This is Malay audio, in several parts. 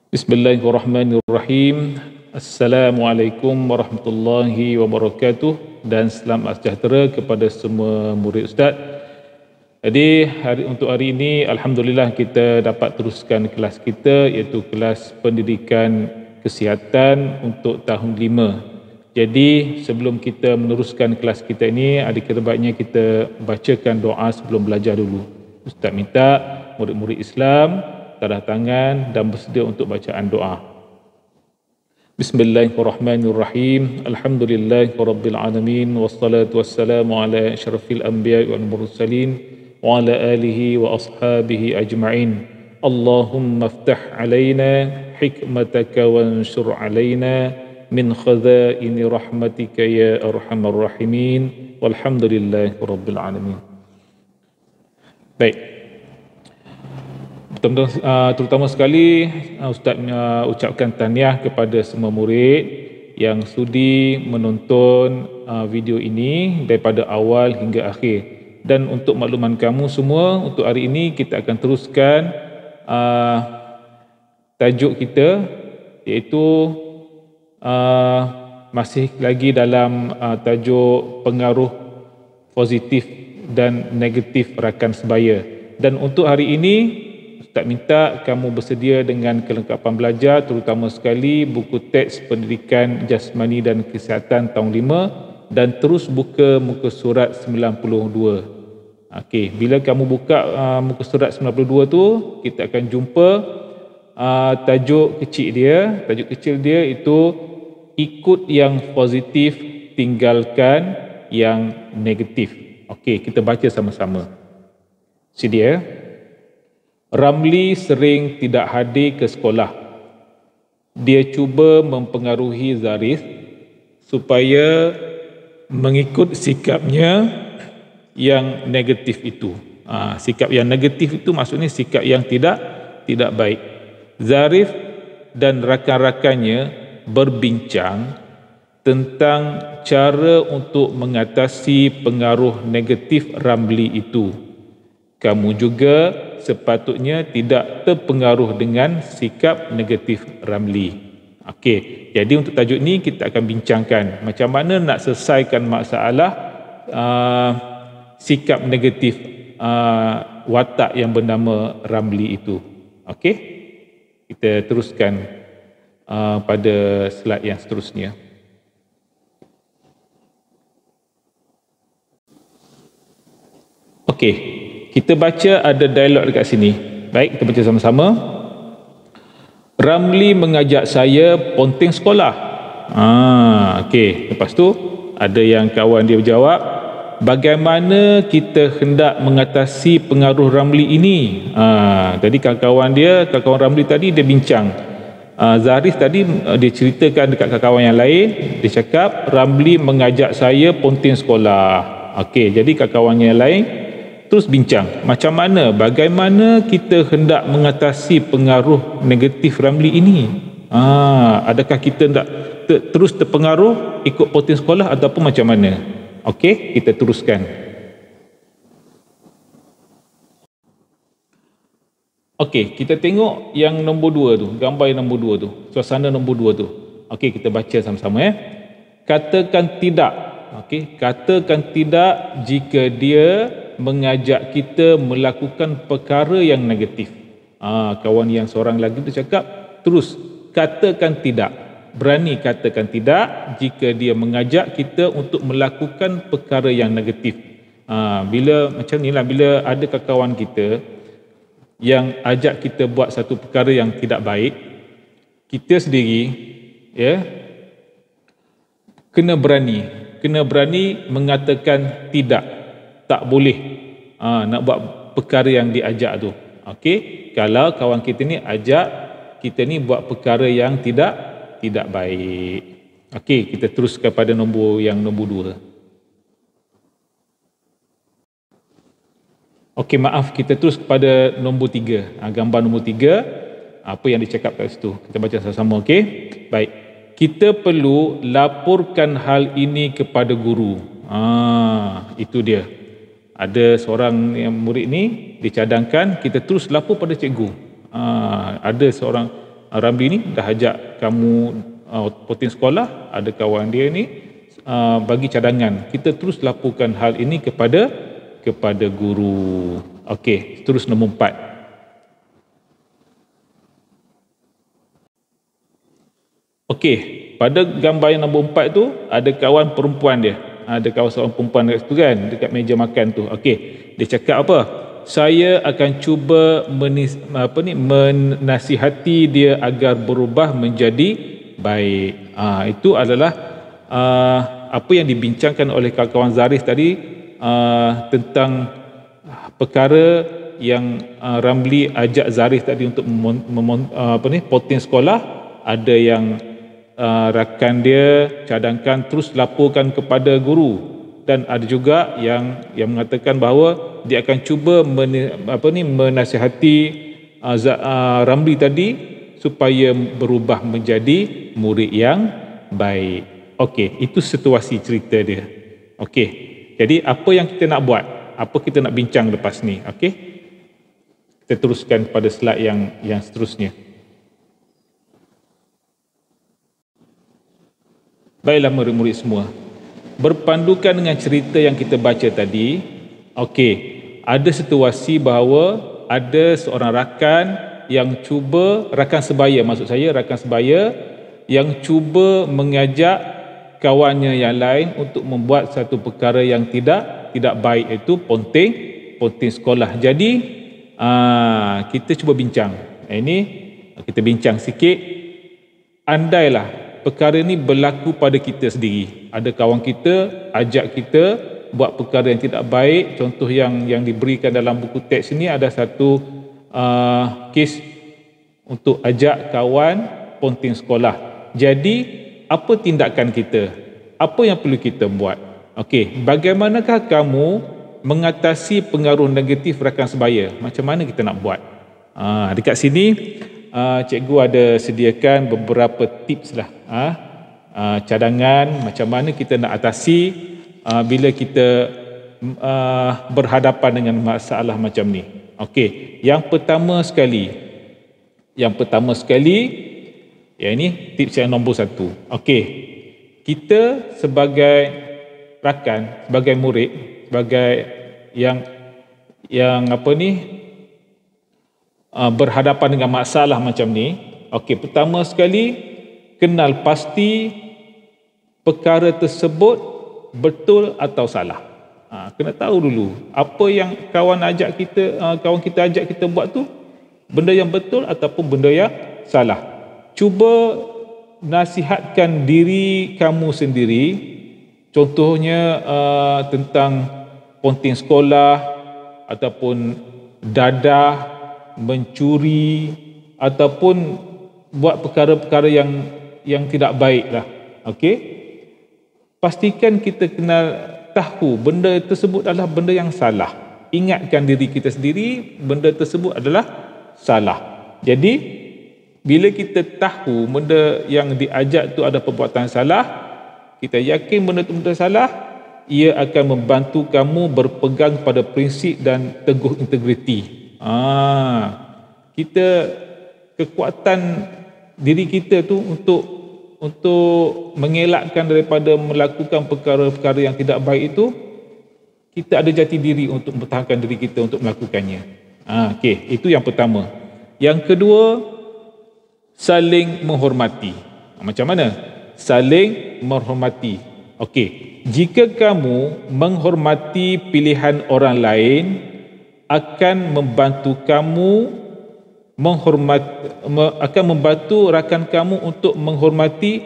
Bismillahirrahmanirrahim. Assalamualaikum warahmatullahi wabarakatuh dan selamat sejahtera kepada semua murid Ustaz. Jadi untuk hari ini alhamdulillah kita dapat teruskan kelas kita iaitu kelas pendidikan kesihatan untuk tahun 5. Jadi sebelum kita meneruskan kelas kita ini ada kira baiknya kita bacakan doa sebelum belajar dulu. Ustaz minta murid-murid Islam tanda tangan dan bersedia untuk bacaan doa. Bismillahirrahmanirrahim. Alhamdulillahirabbil alamin wassalatu wassalamu ala asyrafil anbiya'i wal mursalin wa ala alihi wa ashabihi ajma'in. Allahumma iftah alaina hikmataka wanshur alaina min khazaini rahmatika ya arhamar rahimin. Walhamdulillahirabbil alamin. Baik. Terutama sekali Ustaz ucapkan tahniah kepada semua murid yang sudi menonton video ini daripada awal hingga akhir. Dan untuk makluman kamu semua, untuk hari ini kita akan teruskan tajuk kita iaitu masih lagi dalam tajuk pengaruh positif dan negatif rakan sebaya. Dan untuk hari ini Ustaz minta kamu bersedia dengan kelengkapan belajar, terutama sekali buku teks pendidikan jasmani dan kesihatan tahun 5 dan terus buka muka surat 92. Okey, bila kamu buka muka surat 92 tu, kita akan jumpa tajuk kecil dia. Tajuk kecil dia itu ikut yang positif, tinggalkan yang negatif. Okey, kita baca sama-sama. Sedia? Ramli sering tidak hadir ke sekolah. Dia cuba mempengaruhi Zarif supaya mengikut sikapnya yang negatif itu. Sikap yang negatif itu maksudnya sikap yang tidak baik. Zarif dan rakan-rakannya berbincang tentang cara untuk mengatasi pengaruh negatif Ramli itu. Kamu juga sepatutnya tidak terpengaruh dengan sikap negatif Ramli. Okey, jadi untuk tajuk ni kita akan bincangkan macam mana nak selesaikan masalah sikap negatif watak yang bernama Ramli itu. Okey, kita teruskan pada slide yang seterusnya. Okey, kita baca ada dialog dekat sini. Baik, kita baca sama-sama. Ramli mengajak saya ponteng sekolah. Okey, lepas tu ada yang kawan dia berjawab, bagaimana kita hendak mengatasi pengaruh Ramli ini? Tadi kawan Ramli tadi dia bincang. Zarif tadi dia ceritakan dekat kawan yang lain, dia cakap Ramli mengajak saya ponteng sekolah. Okey, jadi kawan yang lain terus bincang macam mana, bagaimana kita hendak mengatasi pengaruh negatif Ramli ini. Adakah kita hendak terus terpengaruh ikut ponteng sekolah ataupun macam mana? Okey, kita teruskan. Okey, kita tengok yang nombor 2 tu, gambar yang nombor 2 tu, suasana nombor 2 tu. Okey, kita baca sama-sama. Katakan tidak. Okey, katakan tidak jika dia mengajak kita melakukan perkara yang negatif. Kawan yang seorang lagi tu cakap, terus katakan tidak. Berani katakan tidak jika dia mengajak kita untuk melakukan perkara yang negatif. Bila macam ni lah, bila ada kawan kita yang ajak kita buat satu perkara yang tidak baik, kita sendiri kena berani mengatakan tidak. Tak boleh nak buat perkara yang diajak tu. Okey, kalau kawan kita ni ajak kita ni buat perkara yang tidak baik. Okey, kita terus kepada nombor 2. Okey, maaf, kita terus kepada nombor 3. Gambar nombor 3, apa yang dicakap kat situ. Kita baca sama-sama, okey? Baik. Kita perlu laporkan hal ini kepada guru. Itu dia. Ada seorang yang murid ni dicadangkan kita terus lapor pada cikgu. Ada seorang Ramli ni dah ajak kamu poting sekolah, ada kawan dia ni bagi cadangan. Kita terus laporkan hal ini kepada guru. Okey, terus nombor 4. Okey, pada gambar yang nombor 4 tu ada kawan perempuan dia. Ada kawan seorang perempuan dekat situ kan, dekat meja makan tu. Okey, dia cakap apa? Saya akan cuba menasihati dia agar berubah menjadi baik. Itu adalah apa yang dibincangkan oleh kawan-kawan Zaris tadi tentang perkara yang Ramli ajak Zaris tadi untuk poting sekolah. Ada yang rakan dia cadangkan terus laporkan kepada guru, dan ada juga yang mengatakan bahawa dia akan cuba menasihati Ramli tadi supaya berubah menjadi murid yang baik. Okey, itu situasi cerita dia. Okey, jadi apa yang kita nak buat? Apa kita nak bincang lepas ni? Okey, kita teruskan pada slide yang seterusnya. Baiklah murid-murid semua, berpandukan dengan cerita yang kita baca tadi, okey, ada situasi bahawa ada seorang rakan yang cuba, rakan sebaya yang cuba mengajak kawannya yang lain untuk membuat satu perkara yang tidak baik, iaitu poting sekolah. Jadi kita cuba bincang. Ini kita bincang sikit. Andailah perkara ni berlaku pada kita sendiri, ada kawan kita ajak kita buat perkara yang tidak baik. Contoh yang diberikan dalam buku teks ini ada satu kes untuk ajak kawan poting sekolah. Jadi apa tindakan kita? Apa yang perlu kita buat? Okey, bagaimanakah kamu mengatasi pengaruh negatif rakan sebaya? Macam mana kita nak buat? Dekat sini cikgu ada sediakan beberapa tips lah, cadangan macam mana kita nak atasi bila kita berhadapan dengan masalah macam ni. Okey, yang pertama sekali, yang ini tips yang nombor 1. Okey, kita sebagai rakan, sebagai murid, sebagai yang berhadapan dengan masalah macam ni. Okey, pertama sekali kenal pasti perkara tersebut betul atau salah. Kena tahu dulu apa yang kawan kita ajak kita buat tu benda yang betul ataupun benda yang salah. Cuba nasihatkan diri kamu sendiri. Contohnya tentang poting sekolah ataupun dadah, mencuri ataupun buat perkara-perkara yang tidak baik lah. Okey, pastikan kita tahu benda tersebut adalah benda yang salah. Ingatkan diri kita sendiri benda tersebut adalah salah. Jadi bila kita tahu benda yang diajak tu ada perbuatan salah, kita yakin benda tu benda salah, ia akan membantu kamu berpegang pada prinsip dan teguh integriti. Kita kekuatan diri kita tu untuk mengelakkan daripada melakukan perkara-perkara yang tidak baik itu, kita ada jati diri untuk mempertahankan diri kita untuk melakukannya. Okey, itu yang pertama. Yang kedua, saling menghormati. Macam mana? Saling menghormati. Okey, jika kamu menghormati pilihan orang lain, akan membantu kamu akan membantu rakan kamu untuk menghormati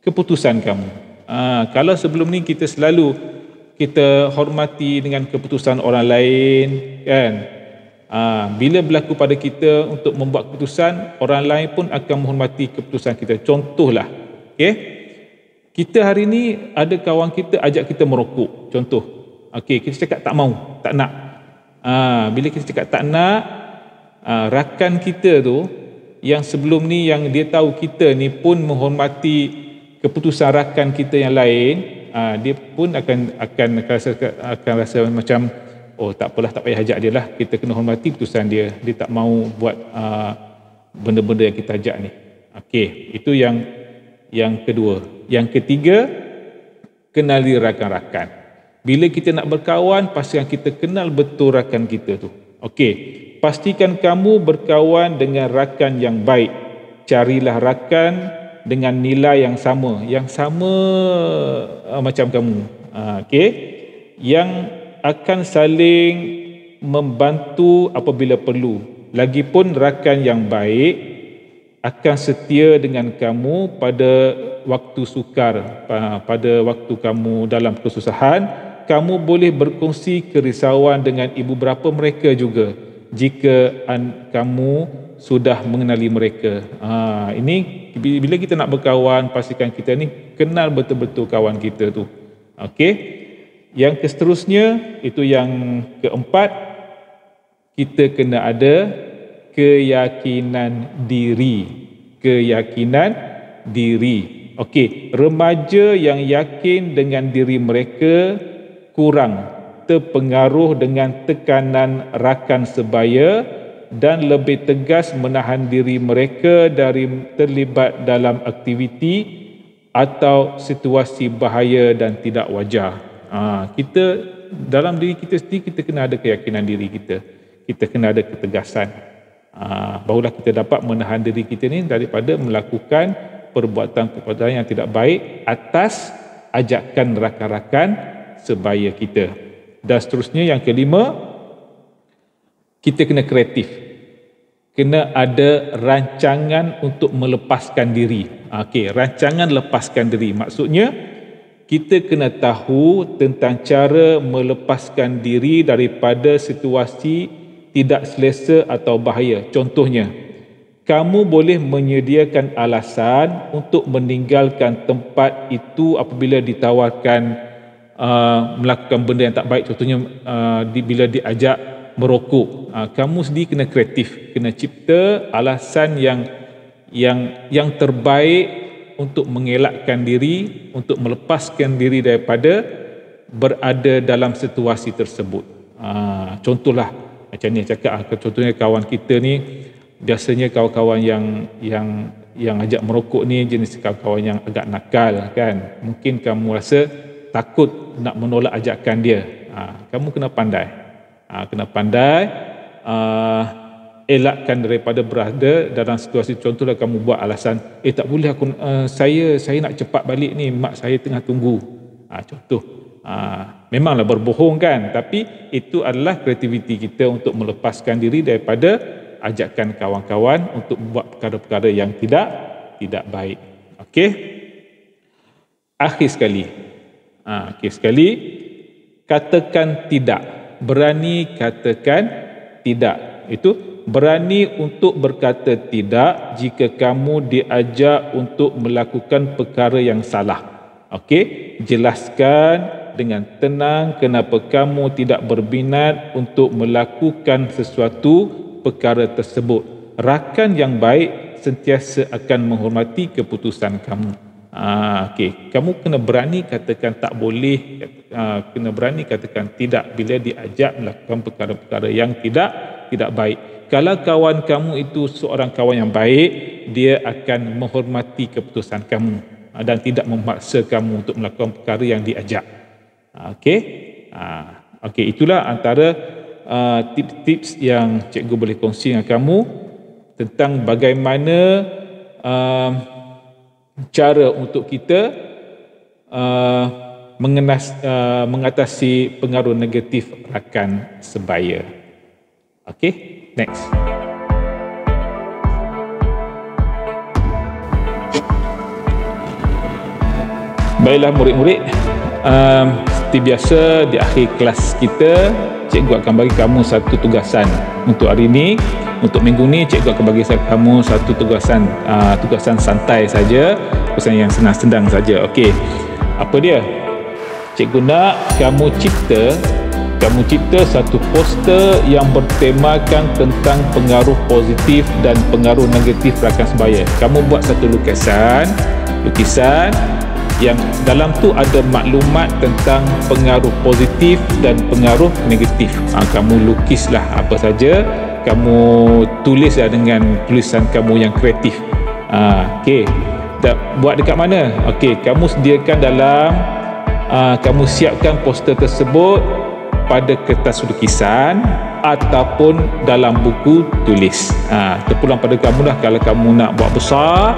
keputusan kamu. Kalau sebelum ni kita hormati dengan keputusan orang lain, kan? Bila berlaku pada kita untuk membuat keputusan, orang lain pun akan menghormati keputusan kita. Contohlah, okey, kita hari ni ada kawan kita ajak kita merokok, contoh. Okey, kita cakap tak mau, tak nak. Bila kita cakap tak nak, rakan kita tu yang sebelum ni, yang dia tahu kita ni pun menghormati keputusan rakan kita yang lain, dia pun akan rasa macam, oh tak apalah, tak payah ajak dia lah, kita kena hormati keputusan dia. Dia tak mau buat benda-benda yang kita ajak ni. Okey, itu yang kedua. Yang ketiga, kenali rakan-rakan. Bila kita nak berkawan, pastikan kita kenal betul rakan kita tu. Okey, pastikan kamu berkawan dengan rakan yang baik. Carilah rakan dengan nilai yang sama macam kamu. Okey, yang akan saling membantu apabila perlu. Lagipun rakan yang baik akan setia dengan kamu pada waktu sukar, pada waktu kamu dalam kesusahan. Kamu boleh berkongsi kerisauan dengan ibu bapa mereka juga jika kamu sudah mengenali mereka. Ini bila kita nak berkawan, pastikan kita ni kenal betul-betul kawan kita tu. Okey. Yang seterusnya, itu yang keempat, kita kena ada keyakinan diri. Keyakinan diri. Okey, remaja yang yakin dengan diri mereka kurang terpengaruh dengan tekanan rakan sebaya dan lebih tegas menahan diri mereka dari terlibat dalam aktiviti atau situasi bahaya dan tidak wajar. Kita dalam diri kita sendiri, kita kena ada keyakinan diri kita. Kita kena ada ketegasan. Barulah kita dapat menahan diri kita ni daripada melakukan perbuatan-perbuatan yang tidak baik atas ajakan rakan-rakan sebaya kita. Dan seterusnya, yang kelima, kita kena kreatif. Kena ada rancangan untuk melepaskan diri. Okey, rancangan lepaskan diri. Maksudnya, kita kena tahu tentang cara melepaskan diri daripada situasi tidak selesa atau bahaya. Contohnya, kamu boleh menyediakan alasan untuk meninggalkan tempat itu apabila ditawarkan melakukan benda yang tak baik. Contohnya, bila diajak merokok. Kamu sendiri kena kreatif, kena cipta alasan yang terbaik untuk mengelakkan diri, untuk melepaskan diri daripada berada dalam situasi tersebut. Contohlah macam ni cakap, contohnya kawan kita ni biasanya kawan-kawan yang ajak merokok ni jenis kawan-kawan yang agak nakal kan. Mungkin kamu rasa takut nak menolak ajakan dia. Kamu kena pandai. Elakkan daripada berada dalam situasi. Contohlah kamu buat alasan, tak boleh aku saya nak cepat balik ni, mak saya tengah tunggu. Contoh. Memanglah berbohong kan, tapi itu adalah kreativiti kita untuk melepaskan diri daripada ajakan kawan-kawan untuk buat perkara-perkara yang tidak baik. Okey. Akhir sekali, katakan tidak. Berani katakan tidak. Itu berani untuk berkata tidak jika kamu diajak untuk melakukan perkara yang salah. Okey, jelaskan dengan tenang kenapa kamu tidak berminat untuk melakukan sesuatu perkara tersebut. Rakan yang baik sentiasa akan menghormati keputusan kamu. Okey, kamu kena berani katakan tak boleh, kena berani katakan tidak bila diajak melakukan perkara-perkara yang tidak baik. Kalau kawan kamu itu seorang kawan yang baik, dia akan menghormati keputusan kamu dan tidak memaksa kamu untuk melakukan perkara yang diajak. Okey, itulah antara tips-tips yang cikgu boleh kongsi dengan kamu tentang bagaimana cara untuk kita mengatasi pengaruh negatif rakan sebaya. Okey, next. Baiklah murid-murid, seperti biasa di akhir kelas kita, cikgu akan bagi kamu satu tugasan untuk hari ini. Untuk minggu ni cikgu akan bagi kamu satu tugasan santai saja, tugasan yang senang-senang saja. Okey, apa dia? Cikgu nak kamu cipta satu poster yang bertemakan tentang pengaruh positif dan pengaruh negatif rakan sebaya. Kamu buat satu lukisan yang dalam tu ada maklumat tentang pengaruh positif dan pengaruh negatif. Kamu lukislah apa saja kamu tulis dengan tulisan kamu yang kreatif. Okey. Buat dekat mana? Okey, kamu sediakan dalam kamu siapkan poster tersebut pada kertas lukisan ataupun dalam buku tulis. Terpulang pada kamu lah. Kalau kamu nak buat besar,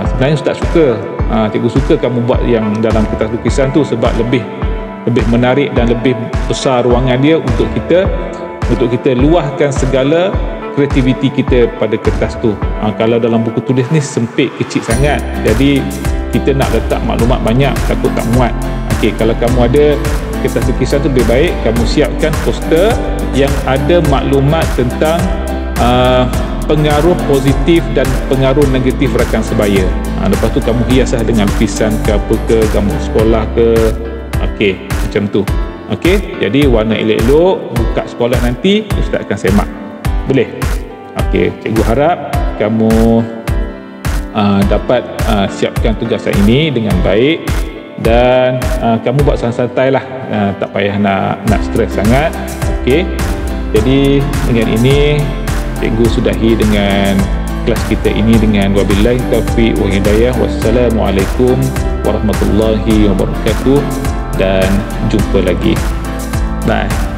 sebenarnya Ustaz suka, cikgu suka kamu buat yang dalam kertas lukisan tu, sebab lebih menarik dan lebih besar ruangan dia untuk kita luahkan segala kreativiti kita pada kertas tu. Kalau dalam buku tulis ni sempit, kecil sangat, jadi kita nak letak maklumat banyak, takut tak muat. Okey, kalau kamu ada kertas lukisan tu, lebih baik kamu siapkan poster yang ada maklumat tentang pengaruh positif dan pengaruh negatif rakan sebaya. Lepas tu kamu hiaslah dengan lukisan ke apa ke, gambar sekolah ke. Okey, macam tu. Okey, jadi warna elok-elok, buka sekolah nanti Ustaz akan semak. Boleh? Okey, cikgu harap kamu dapat siapkan tugasan ini dengan baik, dan kamu buat santai-santai lah, tak payah nak stres sangat. Okey, jadi dengan ini cikgu sudahi dengan kelas kita ini dengan wabillahi taufiq wa hidayah. Wassalamualaikum warahmatullahi wabarakatuh, dan jumpa lagi. Bye.